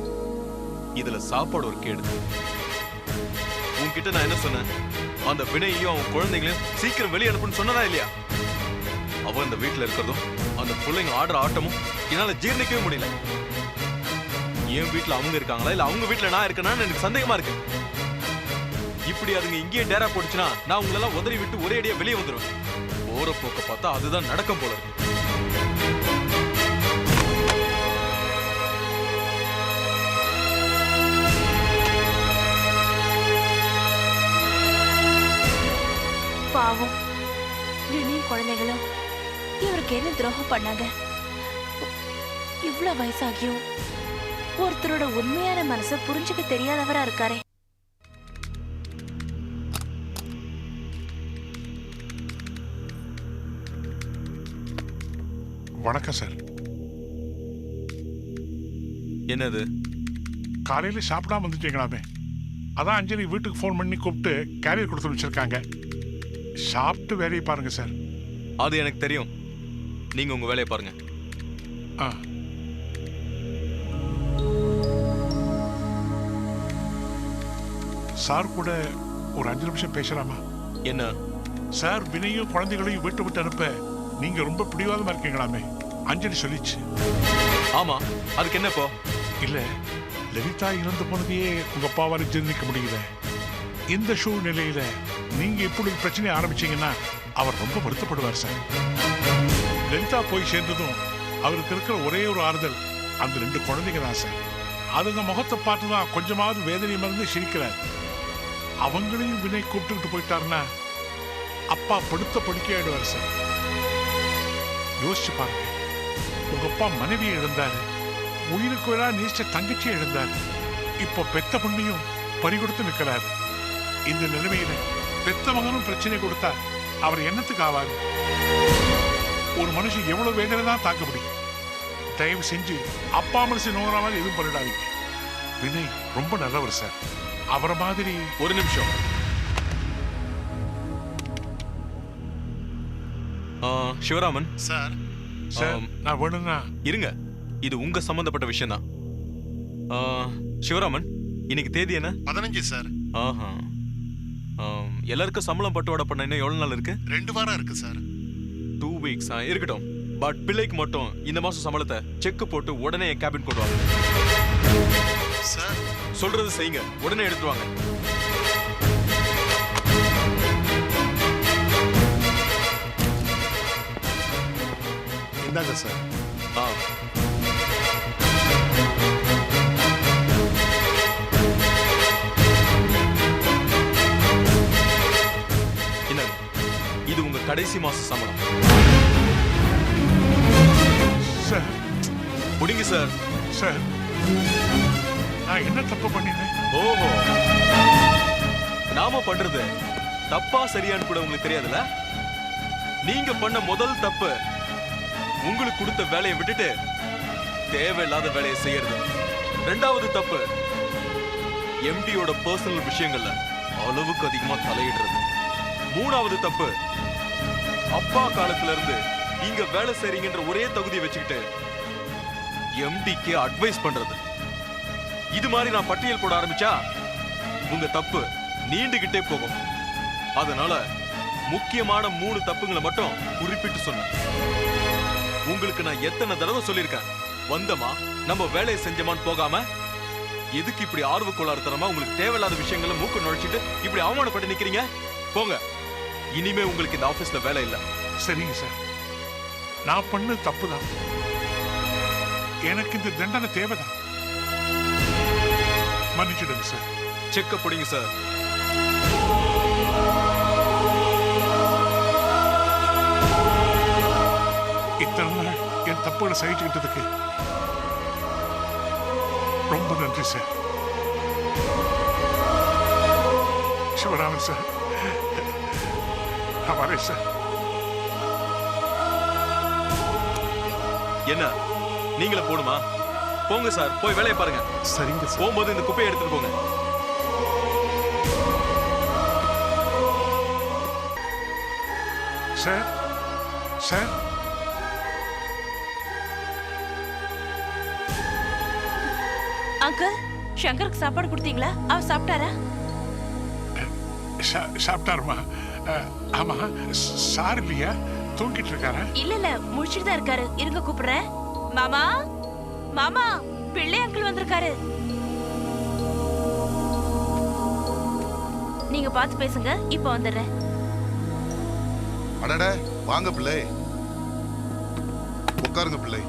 G: இதுல சாப்பாடு ஒரு கேடு. உன்கிட்ட நான் என்ன சொன்னேன்? அந்த வினையையும் அவன் குழந்தைங்களையும் சீக்கிரம் வெளியே அனுப்புன்னு சொன்னதா இல்லையா? அவன் இந்த வீட்டுல இருக்கிறதும் அந்த பிள்ளைங்க ஆடுற ஆட்டமும் என்னால ஜீர்ணிக்கவே முடியல. என் வீட்டுல அவங்க இருக்காங்களா இல்ல அவங்க வீட்டுல நான் இருக்கேனான்னு எனக்கு சந்தேகமா இருக்கு. இப்படி அதுங்க இங்கேயே டேரா போட்டுச்சுன்னா நான் உங்களெல்லாம் உதறி விட்டு ஒரே அடியா வெளியே வந்துடுவேன். போற போக்க பார்த்தா அதுதான் நடக்கும் போல இருக்கு.
F: பாவம், வினியும் குழந்தைகளும் இவருக்கு என்ன துரோகம் பண்ணாங்க? இவ்வளவு வயசாகியும் ஒருத்தரோட உண்மையான மனசை புரிஞ்சுக்க தெரியாதவரா இருக்காரே.
E: வணக்கம் சார்.
G: என்னது?
E: காலையில சாப்பிடாம வந்துட்டீங்களாமே, அதான் அஞ்சலி வீட்டுக்கு ஃபோன் பண்ணி கூப்பிட்டு கேரியர் கொடுத்து வச்சிருக்காங்க. சாப்பிட்டு வேலையை பாருங்க சார்.
G: அது எனக்கு தெரியும். நீங்க உங்க வேலையை பாருங்க.
E: சார் கூட ஒரு 5 நிமிஷம் பேசலாமா?
G: என்ன
E: சார், வினையும் குழந்தைகளையும் வீட்டு விட்டு அனுப்ப நீங்க ரொம்ப பிடிவாதமா இருக்கீங்களாமே, அஞ்சலி சொல்லிச்சு.
G: ஆமா, அதுக்கு என்ன இப்போ?
E: இல்ல, லலிதா இறந்து போனதையே உங்க அப்பாவால ஜீர்ணிக்க முடியல. இந்த சூழ்நிலையில நீங்க இப்படி பிரச்சனை ஆரம்பிச்சீங்கன்னா அவர் ரொம்ப வருத்தப்படுவார் சார். லலிதா போய் சேர்ந்ததும் அவருக்கு இருக்கிற ஒரே ஒரு ஆறுதல் அந்த 2 குழந்தைங்க தான் சார். அதுங்க முகத்தை பார்த்துதான் கொஞ்சமாவது வேதனை மறந்து சிரிக்கிறார். அவங்களையும் வினை கூப்பிட்டுக்கிட்டு போயிட்டாருன்னா அப்பா படுத்த படுக்கையாயிடுவார் சார். யோசிச்சு பாருங்க, உங்க அப்பா மனைவியை இழந்தாரு, உயிருக்கு வேணா நேசிச்ச தங்கச்சியை இழந்தாரு, இப்போ பெத்த பொண்ணையும் பறிகொடுத்து நிற்கிறாரு. இந்த நிலைமையில பெத்த மகனும் பிரச்சனை கொடுத்தா அவர் என்னத்துக்கு ஆவாரு? ஒரு மனுஷன் எவ்வளவு வேதனை தான் தாக்க முடியும்? தயவு செஞ்சு அப்பா மனசு நோகிற மாதிரி எதுவும் பண்ணிடாதீங்க. வினய் ரொம்ப நல்லவர் சார். அவரை மாதிரி.
G: ஒரு நிமிஷம். சிவராமன்
E: சார், சார் நான் வேணும்னா
G: இருங்க, இது உங்க சம்பந்தப்பட்ட விஷயம் தான். சிவராமன், இன்னைக்கு தேதி என்ன?
B: 15 சார்.
G: ஆஹா. எல்லாருக்கும் சம்பளம் பட்டுவாடா பண்ண இன்னும் எவ்வளவு நாள் இருக்கு?
B: 2 வாரம் இருக்கு சார்.
G: 2 வீக்ஸ் இருக்கட்டும். பட் பிள்ளைக்கு மட்டும் இந்த மாசம் சம்பளத்தை செக் போட்டு உடனே என் கேபின் கொண்டு வாங்க
B: சார்.
G: சொல்றது செய்யுங்க, உடனே எடுத்துட்டு வாங்க.
B: இந்தாங்க சார்.
G: ஆ. இந்தாங்க. இது உங்க கடைசி மாச சம்பளம்.
E: சார்
G: முடிங்க சார்.
E: சார் நான் என்ன தப்பு பண்ணினேன்?
G: ஓஹோ, நாம பண்றது தப்பா சரியான்னு கூட உங்களுக்கு தெரியாதுல்ல? நீங்க பண்ண முதல் தப்பு உங்களுக்கு கொடுத்த வேலையை விட்டுட்டு தேவையில்லாத வேலையை செய்யறது. 2வது தப்பு எம்டியோட பர்சனல் விஷயங்கள்ல அளவுக்கு அதிகமா தலையிடுறது. 3வது தப்பு அப்பா காலத்துல இருந்து நீங்க வேலை செய்றீங்கன்ற ஒரே தகுதியை வச்சுக்கிட்டு எம்டிக்கு அட்வைஸ் பண்றது. இது மாதிரி நான் பட்டியல் போட ஆரம்பிச்சா உங்க தப்பு நீண்டுகிட்டே போகும். அதனால முக்கியமான 3 தப்புங்களை மட்டும் குறிப்பிட்டு சொன்னேன். உங்களுக்கு நான் எத்தனை தடவை சொல்லியிருக்கேன், வந்தமா நம்ம வேலையை செஞ்சமான்னு போகாம எதுக்கு இப்படி ஆர்வ கோளாறுத்தனமா உங்களுக்கு தேவையில்லாத விஷயங்களை மூக்க நுழைச்சிட்டு இப்படி அவமானப்பட்டு நிக்கிறீங்க? போங்க, இனிமே உங்களுக்கு இந்த ஆபீஸ்ல வேலை இல்லை.
E: சரிங்க சார், நான் பண்ண தப்பு தான். எனக்கு இந்த தண்டனை தேவைதான். மன்னிச்சிடுங்க சார்.
G: செக்க போடுங்க சார்.
E: இத்தனை நாள் என் தப்புகளை சகிச்சுக்கிட்டதுக்கு ரொம்ப நன்றி சார். சிவராமன் சார், நான் வரேன் சார்.
G: என்ன நீங்களே போடுமா? போங்க சார், போய் வேலையை பாருங்க.
B: சரிங்க சார்.
G: போகும்போது இந்த குப்பையை எடுத்துட்டு போங்க.
E: சார் சார்
F: அங்கிள், சங்கருக்கு சாப்பாடு கொடுத்தீங்களா? அவர் சாப்பிட்டாரா?
E: சாப்பிட்டாருமா? ஆமா, சார் இல்லையா? தூங்கிட்டு இருக்காரா?
F: இல்ல முழிச்சிட்டு தான் இருக்காரு. இருங்க கூப்பிடுறேன். மாமா, மாமா, பிள்ளை அங்கிள் வந்திருக்காரு. நீங்க பார்த்து பேசுங்க, இப்ப வந்துடுறேன்.
B: அடட, வாங்க பிள்ளை. உட்காருங்க பிள்ளை,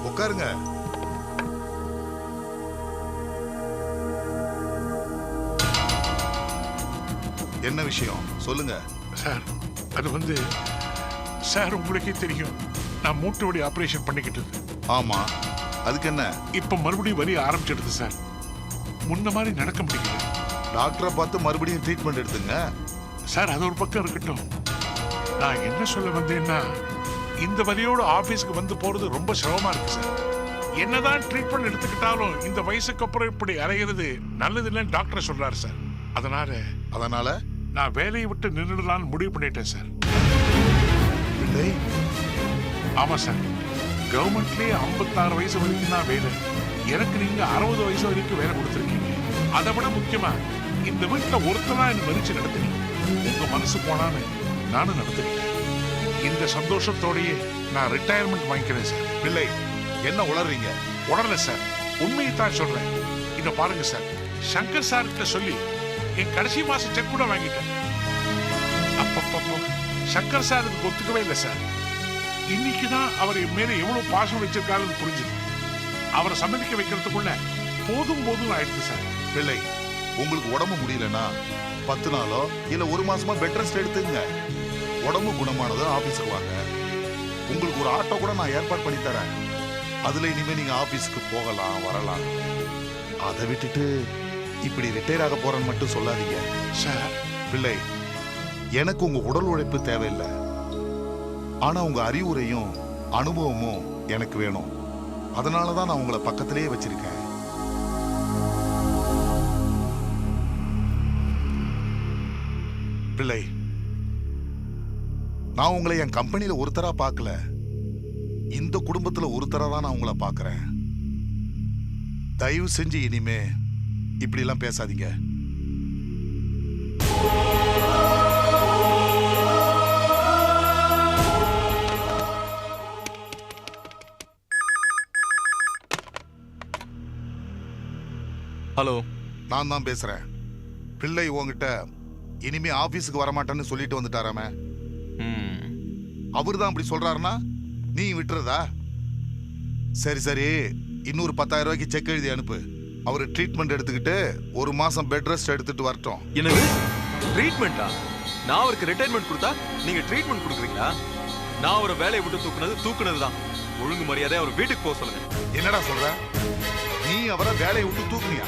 B: உட்காருங்க. என்ன விஷயம் சொல்லுங்க.
E: சார், அது வந்து சார், உங்களுக்கே தெரியும் நான் மூட்டு வலி ஆபரேஷன் பண்ணிக்கிட்டது.
B: ஆமா, அதுக்கு என்ன?
E: இப்ப மறுபடியும் வலி ஆரம்பிச்சிடுது சார். முன்ன மாதிரி நடக்க முடியல.
B: டாக்டரை பார்த்து மறுபடியும் ட்ரீட்மெண்ட் எடுத்துங்க
E: சார். அது ஒரு பக்கம் இருக்கட்டும். நான் என்ன சொல்ல வந்தேன்னா, இந்த வலியோட ஆபீஸ்க்கு வந்து போறது ரொம்ப சிரமமா இருக்கு சார். என்னதான் ட்ரீட்மெண்ட் எடுத்துக்கிட்டாலும் இந்த வயசுக்கு அப்புறம் இப்படி அலைகிறது நல்லது இல்லைன்னு டாக்டர் சொல்றாரு சார். அதனால நான் வேலையை விட்டு நின்றுடலான்னு முடிவு பண்ணிட்டேன் சார்.
B: பிள்ளை,
E: ஆமா சார், கவர்மெண்ட்லயே 56 வயசு வரைக்கும் தான் வேலை. எனக்கு நீங்க 60 வயசு வரைக்கும் வேலை கொடுத்துருக்கீங்க. அதை விட முக்கியமா இந்த வீட்டுல ஒருத்தனா என்ன மதிச்சு நடத்துறீங்க. உங்க மனசு போனான்னு நானும் நடத்துறேன். இந்த சந்தோஷத்தோடயே நான் ரிட்டையர்மெண்ட் வாங்கிக்கிறேன் சார்.
B: பிள்ளை, என்ன உளறீங்க?
E: உடனே சார், உண்மையை தான் சொல்றேன். இத பாருங்க சார், சங்கர் சார் கிட்ட சொல்லி என் கடைசி மாசம் செக் கூட வாங்கிட்டேன். அப்பப்போ சங்கர் சார் அதுக்கு ஒத்துக்கவே இல்லை சார். இன்னைக்குதான் அவர் என் மேல எவ்வளவு பாசம் வச்சிருக்காருன்னு புரிஞ்சுது. அவரை சம்மதிக்க வைக்கிறதுக்குள்ள போதும் ஆயிடுச்சு சார்.
B: பிள்ளை, உங்களுக்கு உடம்பு முடியலன்னா 10 நாளோ இல்ல 1 மாசமா பெட் ரெஸ்ட் எடுத்துங்க. உடம்பு குணமானதும் ஆபீஸ்க்கு வாங்க. உங்களுக்கு ஒரு ஆட்டோ கூட நான் ஏற்பாடு பண்ணி தரேன். அதுல இனிமே நீங்க ஆபீஸ்க்கு போகலாம் வரலாம். அதை விட்டுட்டு இப்படி ரிட்டையர் ஆக போறேன்னு மட்டும் சொல்லாதீங்க
E: சார்.
B: பிள்ளை, எனக்கு உங்க உடல் உழைப்பு தேவையில்லை. ஆனா உங்க அறிவுரையும் அனுபவமும் எனக்கு வேணும். அதனாலதான் நான் உங்களை பக்கத்திலேயே வச்சிருக்கேன். பிள்ளை, நான் உங்களை என் கம்பெனியில ஒருத்தரா பார்க்கல, இந்த குடும்பத்துல ஒருத்தரா தான் நான் உங்களை பார்க்கறேன். தயவு செஞ்சு இனிமே இப்படி எல்லாம் பேசாதீங்க.
G: ஹலோ,
B: நான் தான் பேசுறேன். பிள்ளை உங்ககிட்ட இனிமே ஆபீஸுக்கு வரமாட்டேன்னு சொல்லிட்டு வந்துட்டாராமே. அவரு தான் அப்படி சொல்றாருன்னா நீ விட்டுறதா? சரி சரி, இன்னொரு 10,000 ரூபாய்க்கு செக் எழுதி அனுப்பு. அவரு ட்ரீட்மெண்ட் எடுத்துக்கிட்டு 1 மாசம் பெட் ரெஸ்ட் எடுத்துட்டு வரட்டும்.
G: என்னது ட்ரீட்மெண்டா? நான் அவருக்கு ரிட்டையர்மெண்ட் கொடுத்தா நீங்க ட்ரீட்மெண்ட் கொடுக்குறீங்களா? நான் அவரை வேலையை விட்டு தூக்குனது தான். ஒழுங்கு மரியாதை அவர் வீட்டுக்கு போக சொல்லுங்க.
B: என்னடா சொல்ற? நீ அவரை வேலையை விட்டு தூக்குனியா?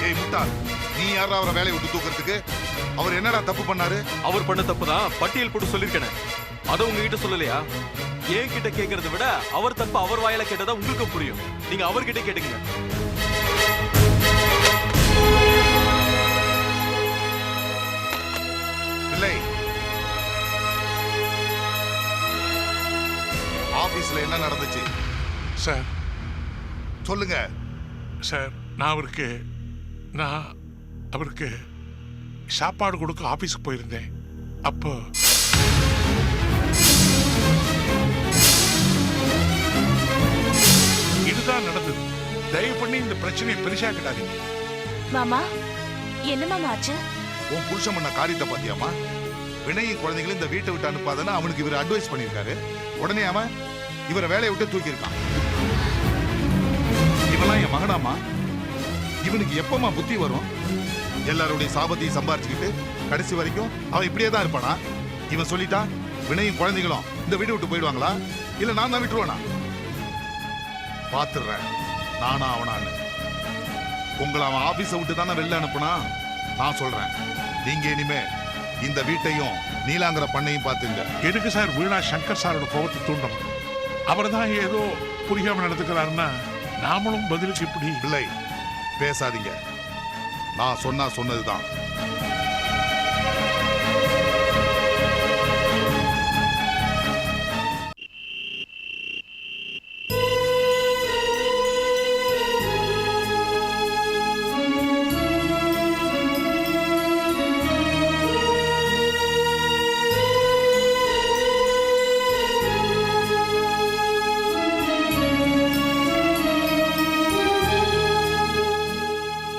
B: ஏய் முட்டாள், நீ யாரா அவரை வேலையை விட்டு தூக்குறதுக்கு? அவர் என்னடா தப்பு பண்ணாரு?
G: அவர் பண்ண தப்பு தான் பட்டியல் போட்டு சொல்லிருக்கேன். அதை உங்ககிட்ட சொல்லலையா? என் கிட்ட கேட்கறத விட அவர் தப்பு அவர் வாயில கேட்டதா உங்களுக்கு புரியும். நீங்க அவர்கிட்ட கேட்டுங்க.
B: இல்லை, ஆபீஸ்ல என்ன நடந்துச்சு
E: சார்
B: சொல்லுங்க.
E: சார் நான் அவருக்கு சாப்பாடு கொடுக்க ஆபீஸ்க்கு போயிருந்தேன். அப்போ இதுதான் நடந்தது. தயவு பண்ணி இந்த பிரச்சனையை பெருசாக்கிட்டாதீங்க.
F: மாமா, என்ன மாமா ஆச்சு?
B: உன் புருஷன் பண்ண காரியத்தை பாத்தியாமா? வினயின் குழந்தைகளை இந்த வீட்டை விட்டு அனுப்பாதன்னு அவனுக்கு இவர் அட்வைஸ் பண்ணியிருக்காரு. உடனே அவன் இவரை வேலையை விட்டு தூக்கியிருக்கான். இவெல்லாம் என் மகனாமா? இவனுக்கு எப்பமா புத்தி வரும்? எல்லாருடைய சாபத்தையும் சம்பாரிச்சுக்கிட்டு கடைசி வரைக்கும் அவன் இப்படியே தான் இருப்பானா? இவன் சொல்லிட்டா வினயும் குழந்தைகளும் இந்த வீட்டை விட்டு போயிடுவாங்களா? இல்ல நான் தான் விட்டுருவானா? பாத்துடுறேன் நானா அவனான்னு. உங்களை அவன் ஆபீஸை விட்டு தானே வெளில அனுப்புனா? நான் சொல்றேன், நீங்க இனிமே இந்த வீட்டையும் நீலாங்கிற பண்ணையும் பாத்துங்க.
E: எதுக்கு சார் வீணா சங்கர் சாரோட கோபத்தை தூண்டணும்? அவர் தான் ஏதோ புரியாம நடந்துக்கிறாருன்னா நாமளும் பதிலுக்கு இப்படி
B: இல்லை பேசாதீங்க. நான் சொன்னதுதான்.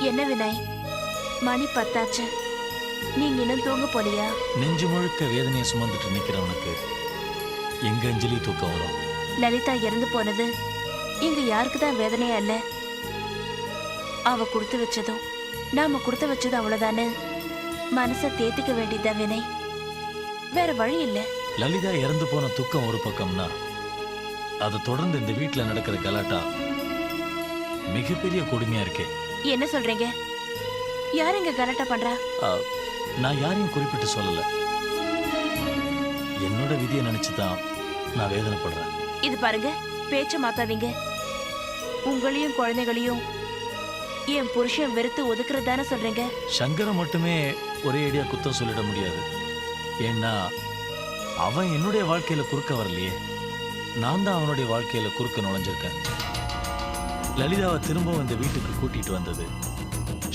F: என்ன வினய், மணி 10 ஆச்சு. நீங்க இன்னும் தூங்க போலியா?
C: நெஞ்சு முழுக்க வேதனையை சுமந்துட்டு நிக்கிறவனுக்கு எங்க அஞ்சலி தூக்கம் வரும்?
F: லலிதா இறந்து போனது இங்க யாருக்கு தான் வேதனையா இல்ல? அவ கொடுத்து வச்சதும் நாம கொடுத்து வச்சதும் அவ்வளவுதானே. மனசை தேத்திக்க வேண்டியதுதான் வினய், வேற வழி இல்ல.
C: லலிதா இறந்து போன துக்கம் ஒரு பக்கம்னா, அதை தொடர்ந்து இந்த வீட்டுல நடக்கிற கலாட்டா மிகப்பெரிய கொடுமையா இருக்கே.
F: என்ன சொல்றீங்க? யாருங்க கலாட்டா பண்றா?
C: நான் யாரையும் குறிப்பிட்டு சொல்லல. என்னோட விதியை நினைச்சுதான் நான் வேதனைப்படுறேன்.
F: இது பாருங்க, பேச்ச மாத்தாதீங்க. உங்களையும் குழந்தைகளையும் என் புருஷன் வெறுத்து ஒதுக்குறதானே சொல்றீங்க?
C: சங்கரை மட்டுமே ஒரே அடியா குத்தம் சொல்லிட முடியாது. ஏன்னா அவன் என்னுடைய வாழ்க்கையில குறுக்க வரலையே, நான் தான் அவனுடைய வாழ்க்கையில குறுக்க நுழைஞ்சிருக்கேன். லலிதாவை திரும்பவும் இந்த வீட்டுக்கு கூட்டிட்டு வந்தது,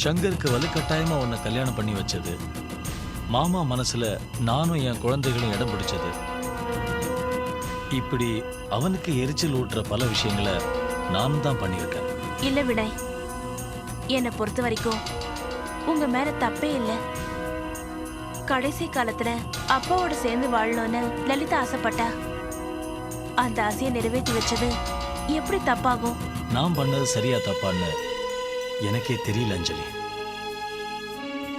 C: சங்கருக்கு வலுக்கட்டாயமா உன்னை கல்யாணம் பண்ணி வச்சது, மாமா மனசுல நானும் என் குழந்தைகளும் இடம் பிடிச்சது, இப்படி அவனுக்கு எரிச்சல் ஊட்டுற பல விஷயங்களை நானும் தான் பண்ணியிருக்கேன்.
F: இல்ல வினய், என்னை பொறுத்த வரைக்கும் உங்க மேல தப்பே இல்லை. கடைசி காலத்துல அப்பாவோட சேர்ந்து வாழணும்னு லலிதா ஆசைப்பட்டா. அந்த ஆசையை நிறைவேற்றி வச்சது எப்படி தப்பாகும்?
C: நான் பண்ணது சரியா தப்பான்னு எனக்கே தெரியல அஞ்சலி.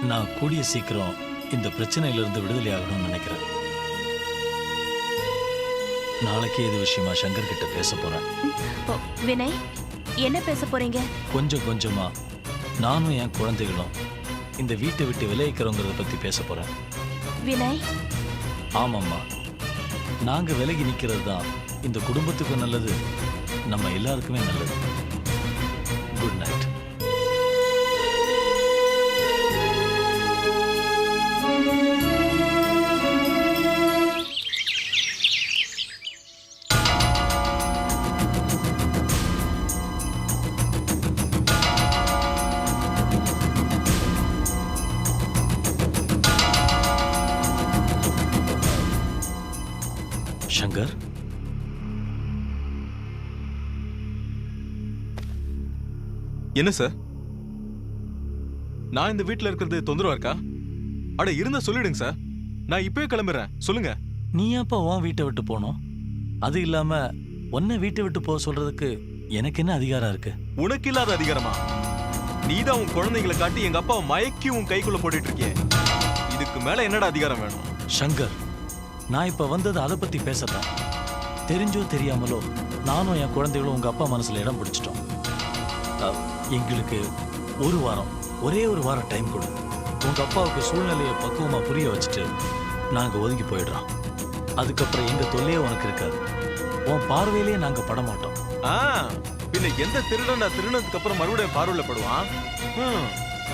C: நான் கூடிய சீக்கிரம் இந்த பிரச்சனையிலிருந்து விடுதலை ஆகணும்னு நினைக்கிறேன். நாளைக்கே இது விஷயமா சங்கர் கிட்ட பேச போறேன்.
F: வினய், என்ன பேச போறீங்க?
C: கொஞ்சம் கொஞ்சமா நானும் என் குழந்தைகளும் இந்த வீட்டை விட்டு விலகிக்கிறோங்கிறத பத்தி பேச போறேன்.
F: வினய்,
C: ஆமாம்மா, நாங்க விலகி நிக்கிறது தான் இந்த குடும்பத்துக்கும் நல்லது, நம்ம எல்லாருக்குமே நல்லது. Good night. சங்கர்,
G: என்ன சார், நான் இந்த வீட்ல இருக்கிறது தொந்தரவா இருக்கா? அட இருந்தா சொல்லிடுங்க சார், நான் இப்பவே கிளம்புறேன். சொல்லுங்க.
C: நீ ஏப்பா உன் வீட்டை விட்டு போனோம்? அது இல்லாம உன்னை வீட்டை விட்டு போக சொல்றதுக்கு எனக்கு என்ன அதிகாரம் இருக்கு?
G: உனக்கு இல்லாத அதிகாரமா? நீதான் உன் குழந்தைங்களை காட்டி எங்க அப்பாவை மயக்கி உன் கைக்குள்ள போட்டுட்டு இருக்கியே. இதுக்கு மேல என்னடா அதிகாரம் வேணும்?
C: சங்கர், நான் இப்ப வந்தது அதை பத்தி பேசத்தான். தெரிஞ்சோ தெரியாமலோ நானும் என் குழந்தைகளும் உங்க அப்பா மனசுல இடம் பிடிச்சிட்டோம். எங்களுக்கு ஒரு வாரம், ஒரே ஒரு வாரம் டைம் கொடு. உங்க அப்பாவுக்கு சூழ்நிலையை பக்குவமா புரிய வச்சுட்டு நாங்க ஒதுங்கி போயிடுறோம். அதுக்கப்புறம் எங்க தொல்லையே உனக்கு இருக்காது. உன் பார்வையிலேயே நாங்க பட மாட்டோம்.
G: பின்ன எந்த திருடனா திருடனதுக்கு அப்புறம் மறுபடியும் பார்வையில படுவான்?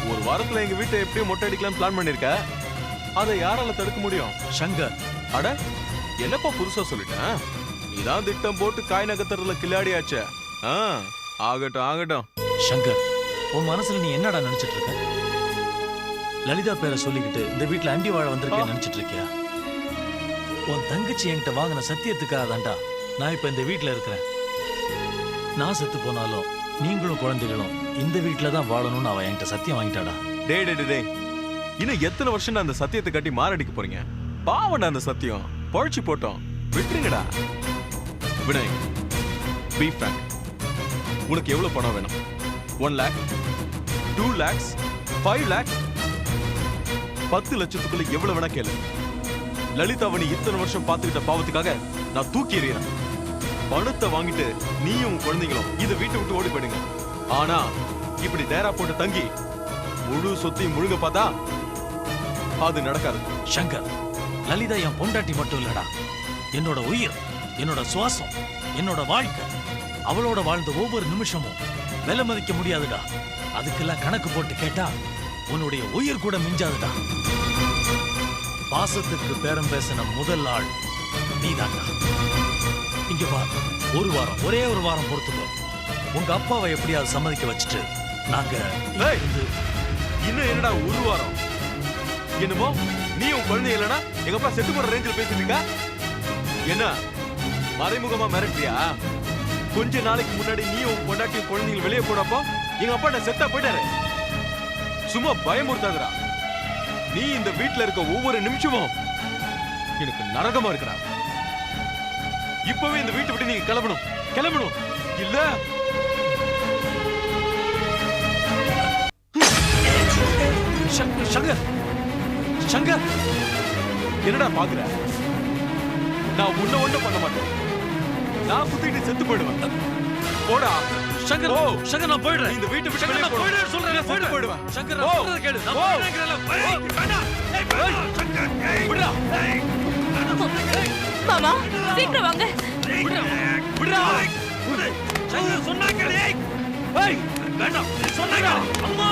G: ஒரு வாரத்துல எங்க வீட்டை எப்படியும் மொட்டை அடிக்கலாம் பிளான் பண்ணிருக்க. அதை யாரால தடுக்க முடியும்?
C: சங்கர்,
G: அட என்னப்பா புதுசா சொல்லிட்டேன். இதான் திட்டம் போட்டு காய் நகர்த்தறதுல கில்லாடியாச்சே. ஆகட்டும் ஆகட்டும்.
C: சங்கர், உன் மனசுல நீ என்னடா நினைச்சிட்டு இருக்க? லலிதா பேரை சொல்லிக்கிட்டு இந்த வீட்டுல அண்டி வாழ வந்திருக்கேன் நினைச்சிட்டு இருக்கியா? உன் தங்கச்சி என்கிட்ட வாங்கின சத்தியத்துக்காக தான்டா நான் இப்ப இந்த வீட்டுல இருக்கிறேன். நான் செத்து போனாலும் நீங்களும் குழந்தைகளும் இந்த வீட்டுல தான் வாழணும்னு அவ என்கிட்ட சத்தியம் வாங்கிட்டாடா.
G: டே இன்னும் எத்தனை வருஷம் அந்த சத்தியத்தை கட்டி மாரடிக்க போறீங்க? பாவண்டா அந்த சத்தியம். பழச்சு போட்டோம், விட்டுருங்கடா. Vinay, be frank. உனக்கு எவ்வளவு பணம் வேணும்? 1 lakh, 2 lakhs, 5 lakhs, 10 லட்சத்துக்குள்ள எவ்வளவு வேணா கேளு. லலிதாவணி இத்தனை வருஷம் பார்த்துக்கிட்ட பாவத்துக்காக நான் தூக்கி எறியறேன். பணத்தை வாங்கிட்டு நீயும் குழந்தைங்களும் இதை வீட்டை விட்டு ஓடி போயிடுங்க. ஆனா இப்படி டேரா போட்டு தங்கி முழு சொத்தையும் முழுங்க பார்த்தா அது நடக்காது.
C: சங்கர், லலிதா என் பொண்டாட்டி மட்டும் இல்லடா, என்னோட உயிர், என்னோட சுவாசம், என்னோட வாழ்க்கை. அவளோட வாழ்ந்த ஒவ்வொரு நிமிஷமும் விலை மதிக்க முடியாதுடா. அதுக்கெல்லாம் கணக்கு போட்டு கேட்டா உன்னுடைய உயிர் கூட மிஞ்சாதுடா. பாசத்துக்கு பேரம் பேசின முதல் ஆள் நீதான்டா. இங்க வா, ஒரு வாரம், ஒரே ஒரு வாரம் பொறுத்துக்கோ. உங்க அப்பாவை எப்படியாவது சம்மதிக்க வச்சுட்டு நாங்க
G: இன்னும் என்னடா ஒரு வாரம்? என்னமோ நீ உன் குழந்தை இல்லைன்னா எங்க அப்பா செத்து போற ரேஞ்சில் பேசிட்டு இருக்கா? என்ன மறைமுகமா மிரட்டியா? கொஞ்ச நாளைக்கு முன்னாடி நீ உன் பொண்டாட்டியும் குழந்தைகள் வெளியே போனப்போ எங்க அப்பா நான் செத்தா போயிட்டாரு. சும்மா பயமுறுத்தாதடா. நீ இந்த வீட்டுல இருக்க ஒவ்வொரு நிமிஷமும் எனக்கு நரகமா இருக்கடா. இப்பவே இந்த வீட்டை விட்டு நீங்க கிளம்பணும், கிளம்பணும். இல்ல
C: சங்கர், சங்கர்,
G: என்னடா பாக்குற? நான் ஒண்ணும் பண்ண மாட்டேன். நான் குத்திட்டு செத்து போயிடுவேன். போடா
C: சங்கர். சங்கர், நான் போயிடுறேன்.
G: இந்த வீட்டை விட்டு
C: சங்கர், நான் போயிடுறேன் சொல்றேன்.
G: செத்து போயிடுவேன்.
C: சங்கர், நான் சொல்றத கேளு. நான் போயிடுறேன்ங்கறல. வேண்டாம். வேண்டாம். சங்கர்,
G: விடுடா.
F: மாமா சீக்கிரம் வாங்க.
C: விடுடா. சங்கர் சொன்னாங்க. ஏய், வேண்டாம். சொன்னாங்க. அம்மா.